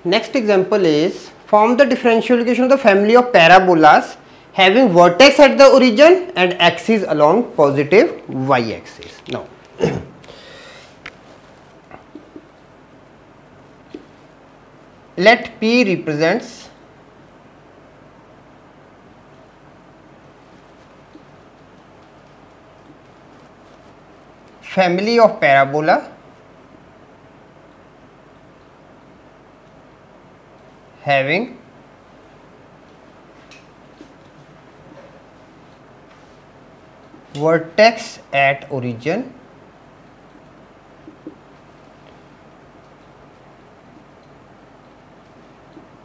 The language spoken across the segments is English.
Next example is form the differential equation of the family of parabolas having vertex at the origin and axis along positive y axis. Now, let P represents family of parabola having vertex at origin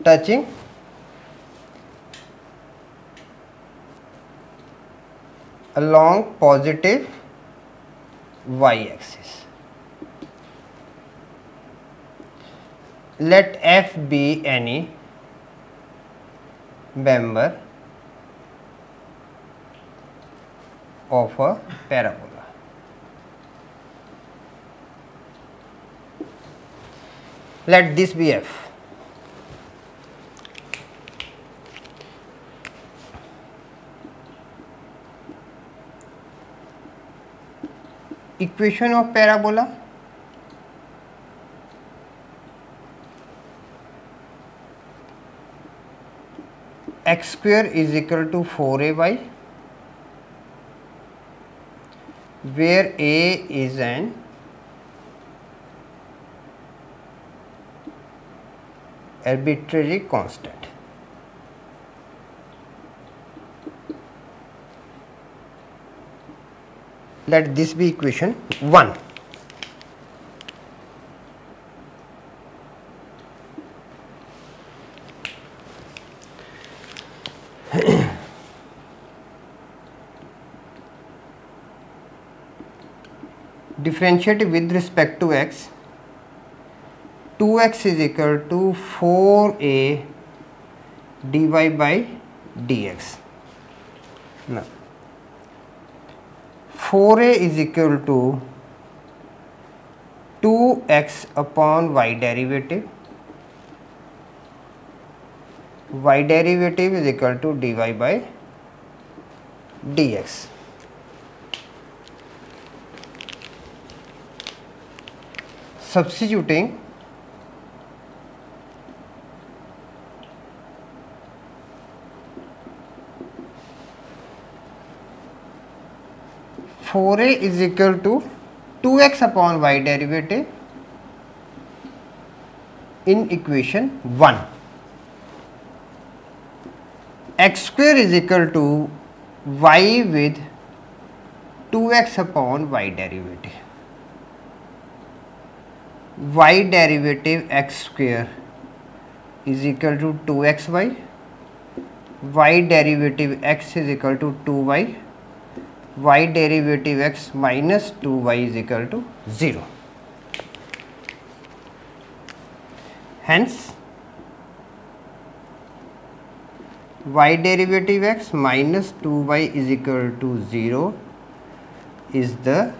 touching along positive y axis. Let F be any member of a parabola. Let this be F. Equation of parabola. X square is equal to 4ay, where a is an arbitrary constant. Let this be equation 1. Differentiate with respect to x. 2x is equal to 4a dy by dx. Now, 4a is equal to 2x upon y derivative. Y derivative is equal to dy by dx. Substituting 4a is equal to 2x upon y derivative in equation 1. X square is equal to y with 2x upon y derivative. Y derivative x square is equal to 2xy. Y derivative x is equal to 2y. Y derivative x minus 2y is equal to 0. Hence, y derivative x minus 2y is equal to 0 is the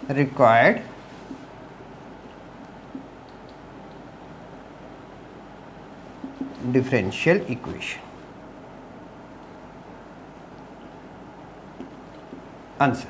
required differential equation. Answer.